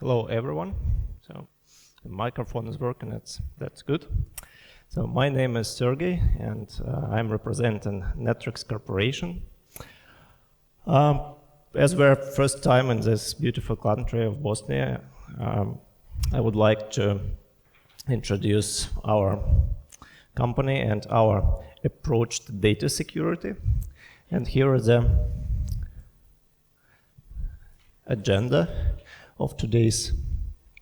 Hello everyone. So the microphone is working, that's good. So my name is Sergey and I'm representing Netwrix Corporation. As we're first time in this beautiful country of Bosnia, I would like to introduce our company and our approach to data security. And here is the agenda of today's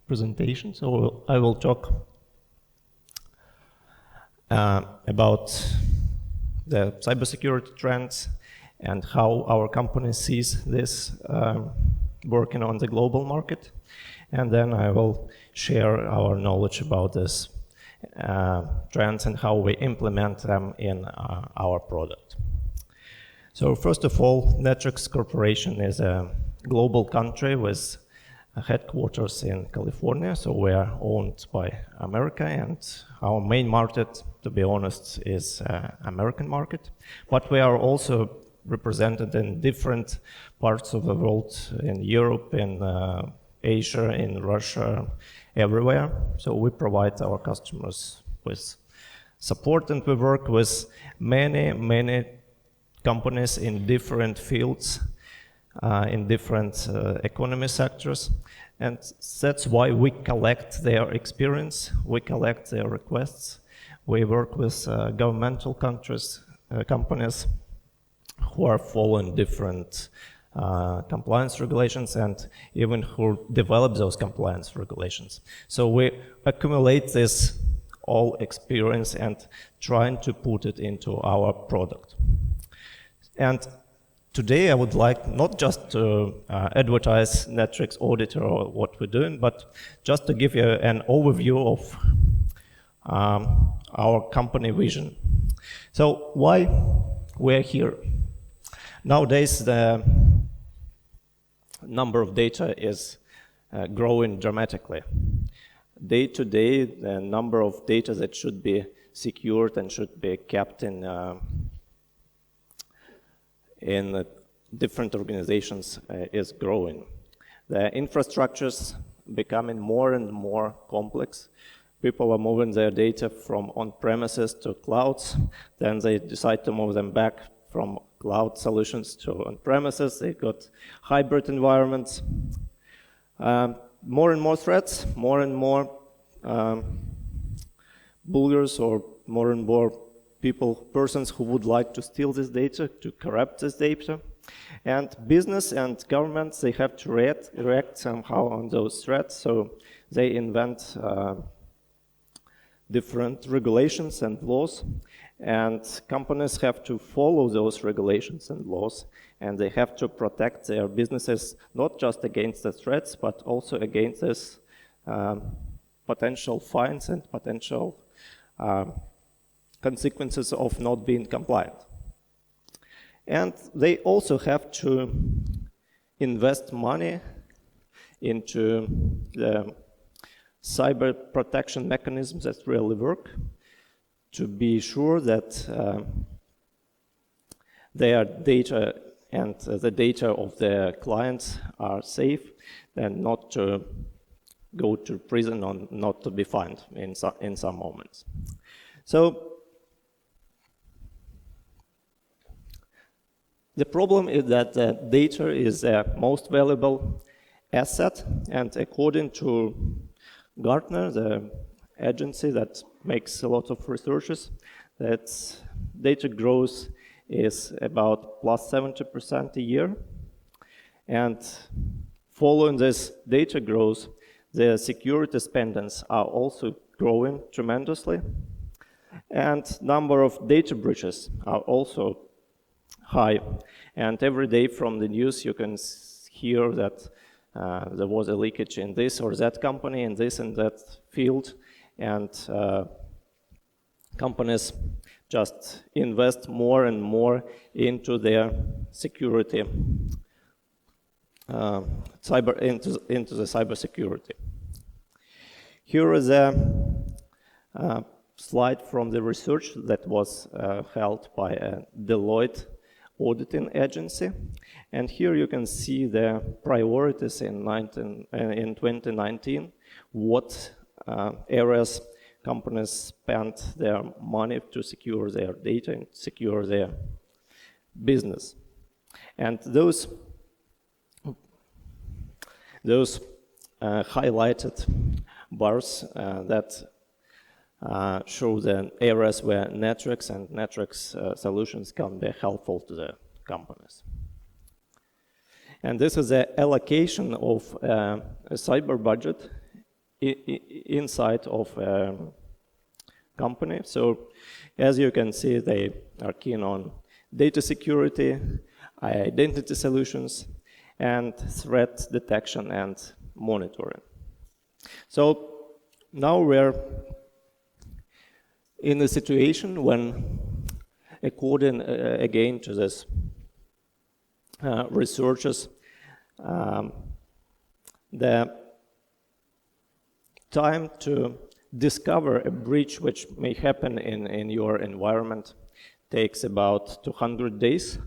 presentation. So I will talk about the cybersecurity trends and how our company sees this working on the global market. And then I will share our knowledge about this trends and how we implement them in our product. So first of all, Netwrix Corporation is a global country with headquarters in California, so we are owned by America, and our main market, to be honest, is American market. But we are also represented in different parts of the world, in Europe, in Asia, in Russia, everywhere. So we provide our customers with support, and we work with many companies in different fields, in different economy sectors, and that's why we collect their experience, we collect their requests. We work with governmental companies who are following different compliance regulations and even who develop those compliance regulations. So we accumulate this all experience and trying to put it into our product. And today I would like not just to advertise Netwrix Audit or what we're doing, but just to give you an overview of our company vision. So why we're here? Nowadays the number of data is growing dramatically. Day to day, the number of data that should be secured and should be kept in different organizations is growing. The infrastructure's becoming more and more complex. People are moving their data from on-premises to clouds, then they decide to move them back from cloud solutions to on-premises. They got hybrid environments. More and more threats, more and more bullies or more and more persons who would like to steal this data, to corrupt this data. And business and governments, they have to react somehow on those threats, so they invent different regulations and laws, and companies have to follow those regulations and laws, and they have to protect their businesses not just against the threats, but also against this potential fines and potential consequences of not being compliant. And they also have to invest money into the cyber protection mechanisms that really work, to be sure that their data and the data of their clients are safe, and not to go to prison or not to be fined in some moments. So the problem is that the data is the most valuable asset, and according to Gartner, the agency that makes a lot of researches, that data growth is about plus 70% a year. And following this data growth, the security spendings are also growing tremendously. And number of data breaches are also high. And every day from the news you can hear that there was a leakage in this or that company, in this and that field, and companies just invest more and more into their security, into the cybersecurity. Here is a slide from the research that was held by a Deloitte auditing agency. And here you can see the priorities in 2019, what areas companies spent their money to secure their data and secure their business. And those highlighted bars that show the areas where Netwrix and Netwrix solutions can be helpful to the companies. And this is the allocation of a cyber budget inside of a company. So as you can see, they are keen on data security, identity solutions, and threat detection and monitoring. So now we're in a situation when, according again to this researchers, the time to discover a breach which may happen in your environment takes about 200 days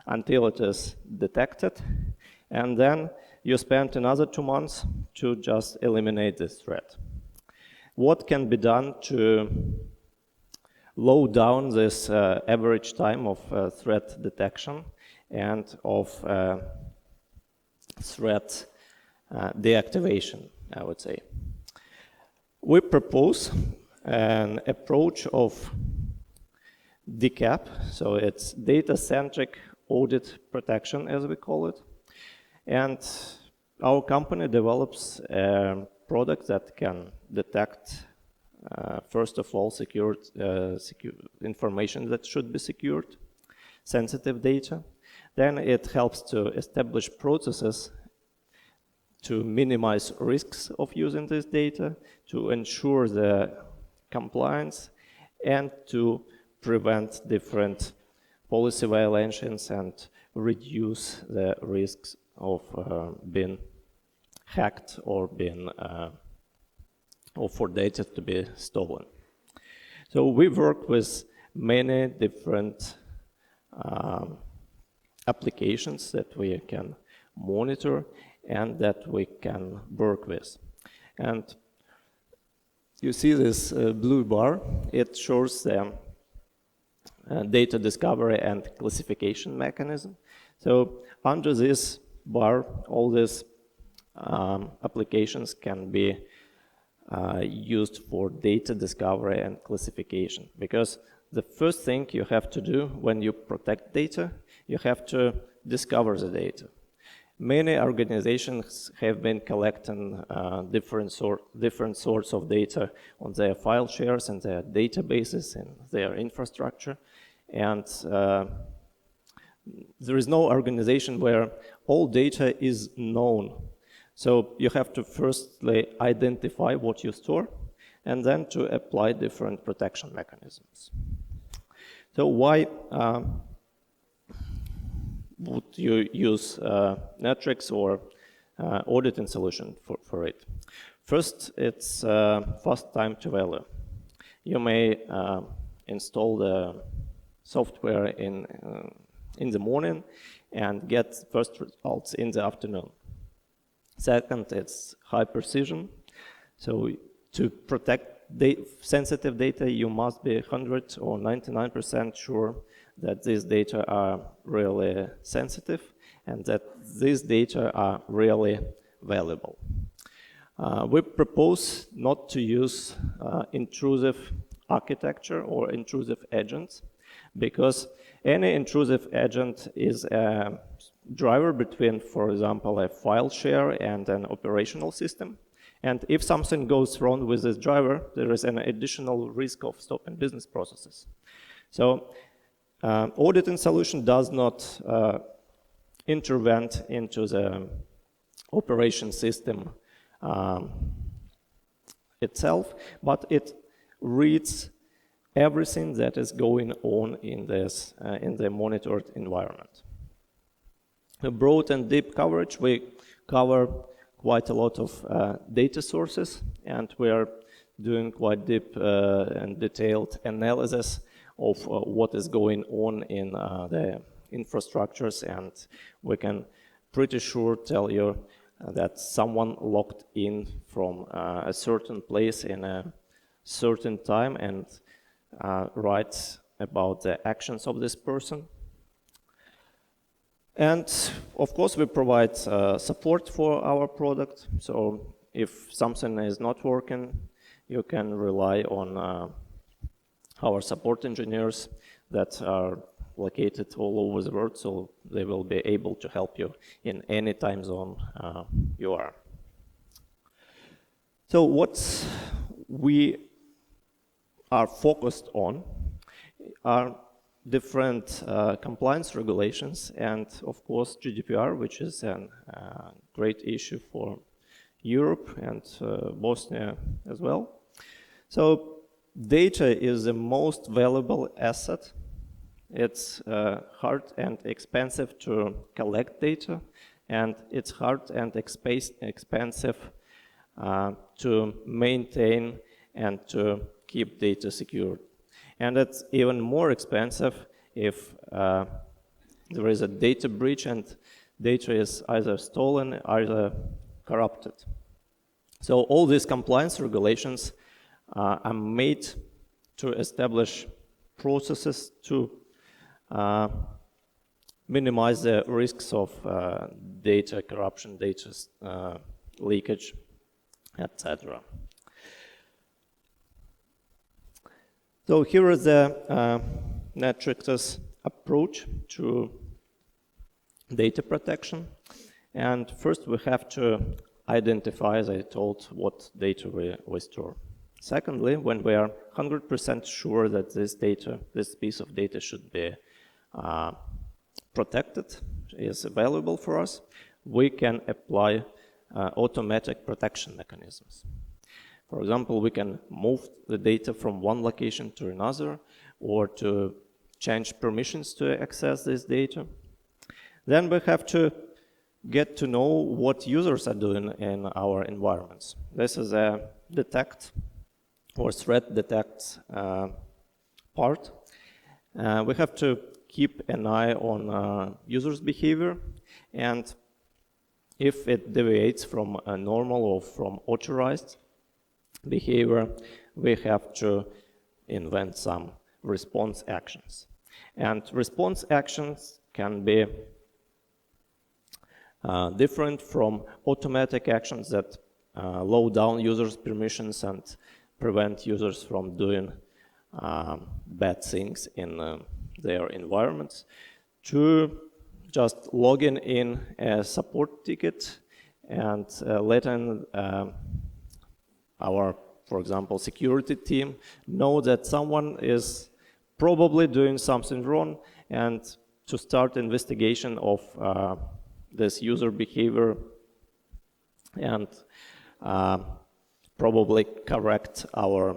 until it is detected, and then you spend another 2 months to just eliminate this threat. What can be done to low down this average time of threat detection and of threat deactivation, I would say? We propose an approach of DCAP, so it's data-centric audit protection, as we call it. And our company develops a product that can detect, first of all, secured information that should be secured, sensitive data. Then it helps to establish processes to minimize risks of using this data, to ensure the compliance, and to prevent different policy violations and reduce the risks of being hacked or being or for data to be stolen. So we work with many different applications that we can monitor and that we can work with. And you see this blue bar. It shows the data discovery and classification mechanism. So under this bar, all these applications can be used for data discovery and classification, because the first thing you have to do when you protect data, you have to discover the data. Many organizations have been collecting different sorts of data on their file shares and their databases and their infrastructure. And there is no organization where all data is known. So you have to firstly identify what you store and then to apply different protection mechanisms. So why would you use Netwrix or auditing solution for it? First, it's fast time to value. You may install the software in the morning and get first results in the afternoon. Second, it's high precision. So to protect sensitive data, you must be 100 or 99% sure that these data are really sensitive and that these data are really valuable. We propose not to use intrusive architecture or intrusive agents, because any intrusive agent is a driver between, for example, a file share and an operational system. And if something goes wrong with this driver, there is an additional risk of stopping business processes. So auditing solution does not intervene into the operation system itself, but it reads everything that is going on in this in the monitored environment. A broad and deep coverage, we cover quite a lot of data sources, and we are doing quite deep and detailed analysis of what is going on in the infrastructures, and we can pretty sure tell you that someone logged in from a certain place in a certain time and writes about the actions of this person. And of course, we provide support for our product. So if something is not working, you can rely on our support engineers that are located all over the world, so they will be able to help you in any time zone you are. So what we are focused on are different compliance regulations, and of course GDPR, which is a great issue for Europe and Bosnia as well. So data is the most valuable asset. It's hard and expensive to collect data, and it's hard and expensive to maintain and to keep data secure. And it's even more expensive if there is a data breach and data is either stolen or either corrupted. So all these compliance regulations are made to establish processes to minimize the risks of data corruption, data leakage, etc. So here is the Netwrix's approach to data protection. And first we have to identify, as I told, what data we store. Secondly, when we are 100% sure that this piece of data should be protected, is available for us, we can apply automatic protection mechanisms. For example, we can move the data from one location to another, or to change permissions to access this data. Then we have to get to know what users are doing in our environments. This is a detect or threat detect part. We have to keep an eye on users' behavior, and if it deviates from a normal or from authorized behavior, we have to invent some response actions. And response actions can be different from automatic actions that low down users' permissions and prevent users from doing bad things in their environments, to just logging in a support ticket and letting our, for example, security team know that someone is probably doing something wrong, and to start investigation of this user behavior and probably correct our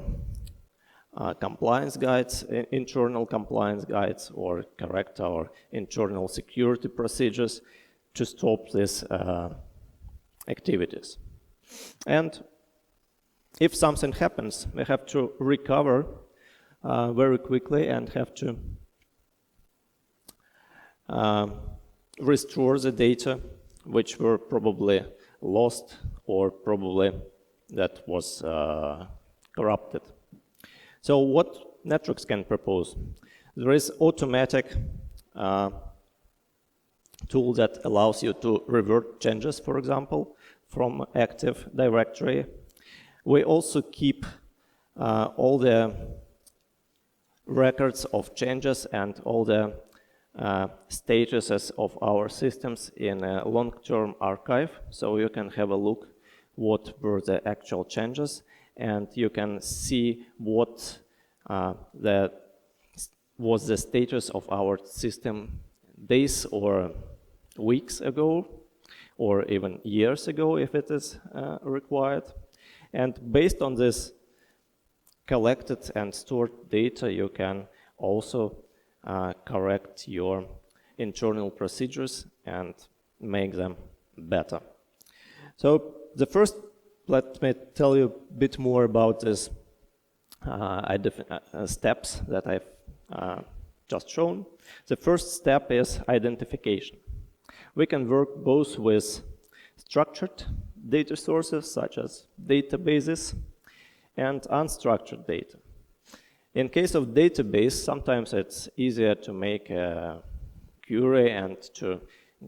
compliance guides, internal compliance guides, or correct our internal security procedures to stop these activities. And if something happens, we have to recover very quickly and have to restore the data which were probably lost or probably that was corrupted. So what Netwrix can propose? There is automatic tool that allows you to revert changes, for example, from Active Directory. We also keep all the records of changes and all the statuses of our systems in a long-term archive, so you can have a look what were the actual changes, and you can see what was the status of our system days or weeks ago, or even years ago if it is required. And based on this collected and stored data, you can also correct your internal procedures and make them better. So the first, let me tell you a bit more about this steps that I've just shown. The first step is identification. We can work both with structured data sources, such as databases, and unstructured data. In case of database, sometimes it's easier to make a query and to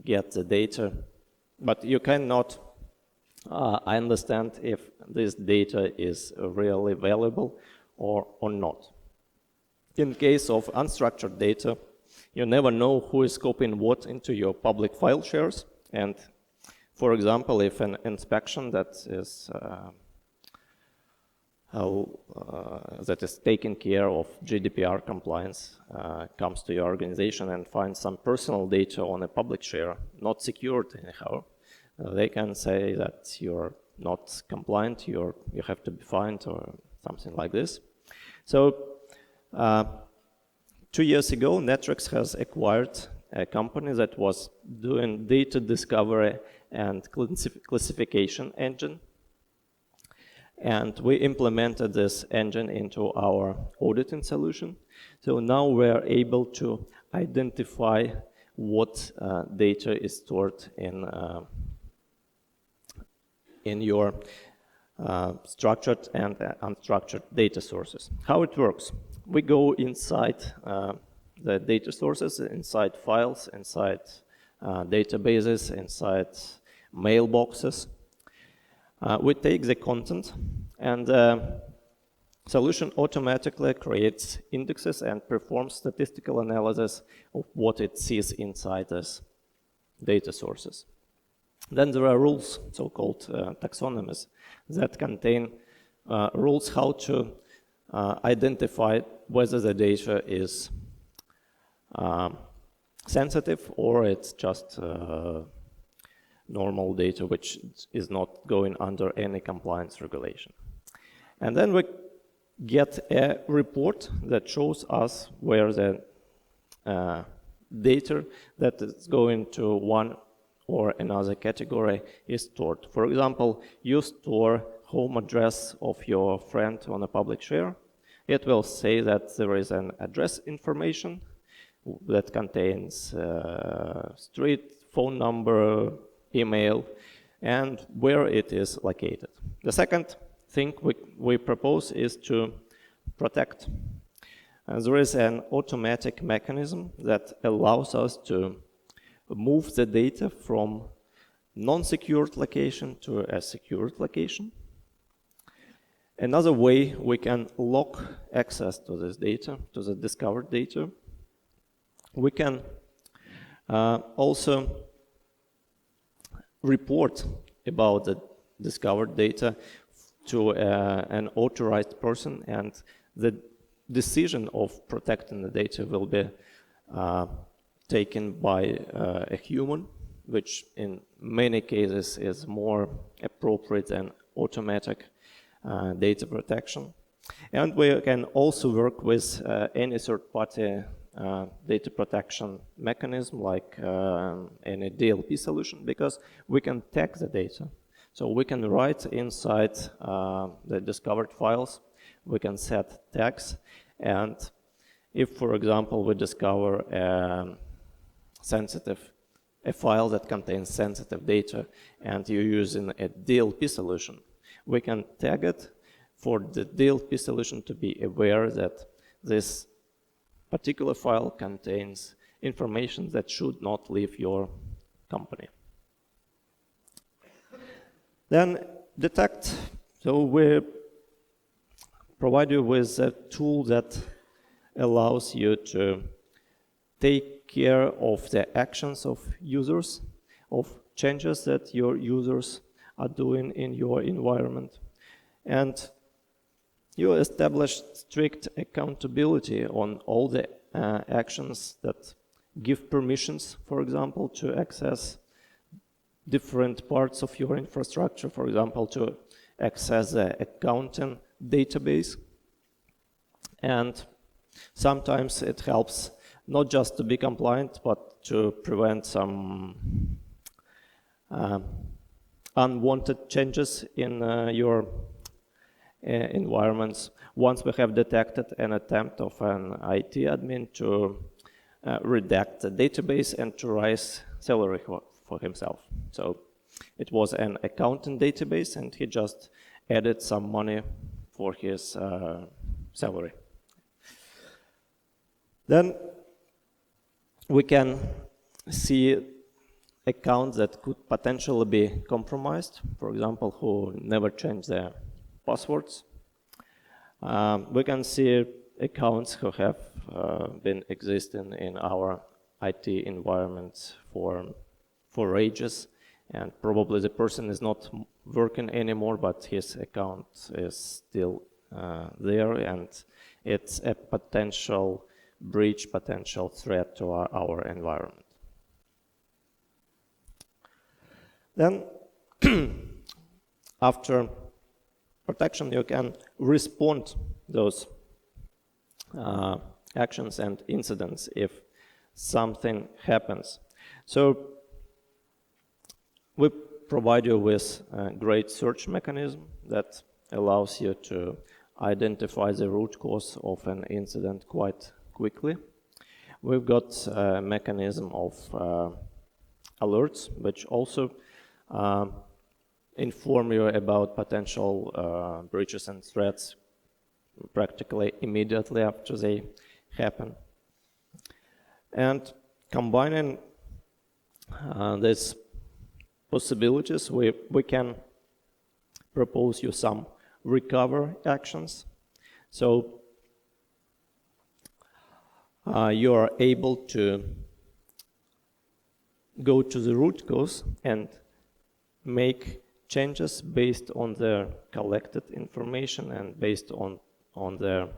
get the data, but you cannot understand if this data is really valuable or not. In case of unstructured data, you never know who is copying what into your public file shares, and for example, if an inspection that is taking care of GDPR compliance comes to your organization and finds some personal data on a public share, not secured anyhow, they can say that you're not compliant, you have to be fined or something like this. So 2 years ago, Netwrix has acquired a company that was doing data discovery and classification engine. And we implemented this engine into our auditing solution. So now we're able to identify what data is stored in your structured and unstructured data sources. How it works? We go inside the data sources, inside files, inside databases, inside mailboxes. We take the content, and the solution automatically creates indexes and performs statistical analysis of what it sees inside these data sources. Then there are rules, so-called taxonomies, that contain rules how to identify whether the data is sensitive or it's just normal data which is not going under any compliance regulation. And then we get a report that shows us where the data that is going to one or another category is stored. For example, you store home address of your friend on a public share. It will say that there is an address information that contains street, phone number, email, and where it is located. The second thing we propose is to protect. There is an automatic mechanism that allows us to move the data from non-secured location to a secured location. Another way we can lock access to this data, to the discovered data. We can also report about the discovered data to an authorized person, and the decision of protecting the data will be taken by a human, which in many cases is more appropriate than automatic data protection. And we can also work with any third-party data protection mechanism like any DLP solution, because we can tag the data. So we can write inside the discovered files, we can set tags, and if, for example, we discover a file that contains sensitive data and you're using a DLP solution, we can tag it for the DLP solution to be aware that this particular file contains information that should not leave your company. Then detect. So we provide you with a tool that allows you to take care of the actions of users, of changes that your users are doing in your environment. And you establish strict accountability on all the actions that give permissions, for example, to access different parts of your infrastructure, for example, to access the accounting database. And sometimes it helps not just to be compliant, but to prevent some unwanted changes in your environments. Once we have detected an attempt of an IT admin to redact the database and to raise salary for himself. So it was an accounting database, and he just added some money for his salary. Then we can see accounts that could potentially be compromised, for example, who never change their passwords. We can see accounts who have been existing in our IT environment for ages, and probably the person is not working anymore, but his account is still there, and it's a potential breach, potential threat to our environment. Then, after protection, you can respond those actions and incidents if something happens. So we provide you with a great search mechanism that allows you to identify the root cause of an incident quite quickly. We've got a mechanism of alerts, which also inform you about potential breaches and threats practically immediately after they happen. And combining these possibilities, we can propose you some recovery actions. So you are able to go to the root cause and make changes based on the collected information and based on the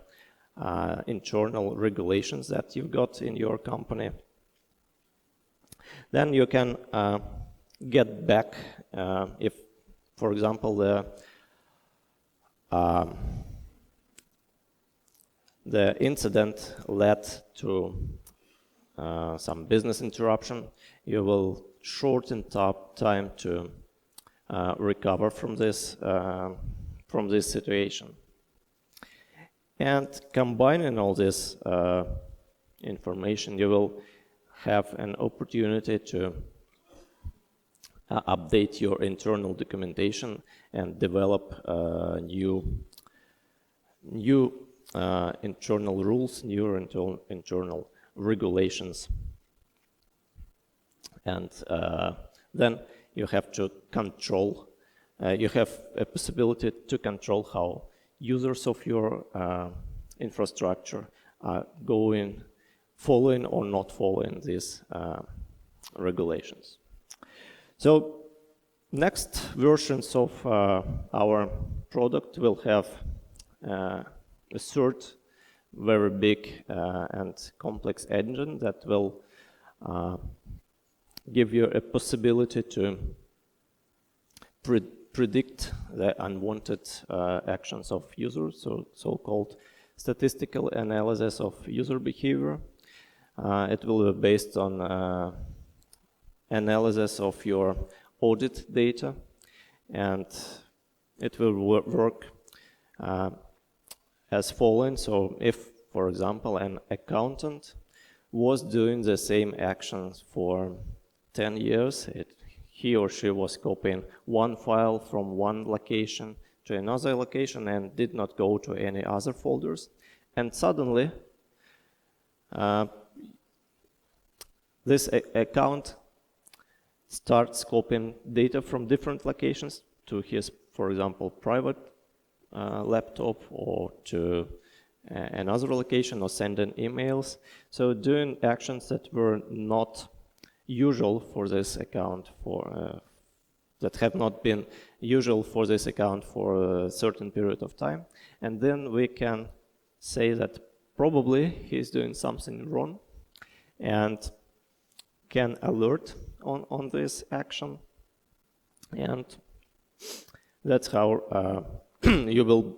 internal regulations that you've got in your company. Then you can get back if, for example, the incident led to some business interruption. You will shorten time to recover from this situation. And combining all this information, you will have an opportunity to update your internal documentation and develop new internal rules, new internal regulations. And then you have to control, you have a possibility to control how users of your infrastructure are following or not following these regulations. So next versions of our product will have a third very big and complex engine that will give you a possibility to predict the unwanted actions of users, so-called statistical analysis of user behavior. It will be based on analysis of your audit data, and it will work as following. So if, for example, an accountant was doing the same actions for 10 years, he or she was copying one file from one location to another location and did not go to any other folders, and suddenly this account starts copying data from different locations to his, for example, private laptop or to another location, or sending emails. So doing actions that were not usual for this account, that have not been usual for this account for a certain period of time. And then we can say that probably he's doing something wrong and can alert on this action. And that's how you will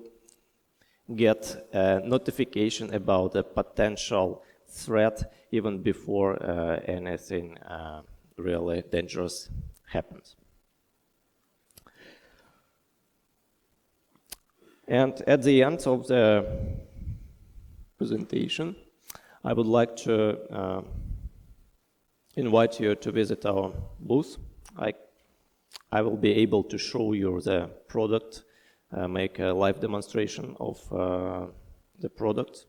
get a notification about a potential threat even before anything really dangerous happens. And at the end of the presentation, I would like to invite you to visit our booth. I will be able to show you the product, make a live demonstration of the product.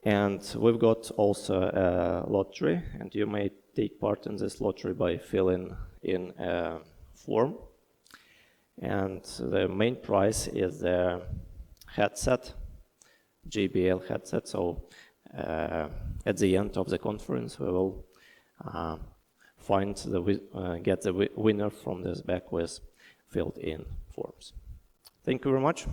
And we've got also a lottery, and you may take part in this lottery by filling in a form. And the main prize is the headset, JBL headset. So at the end of the conference, we will get the winner from this bag with filled in forms. Thank you very much.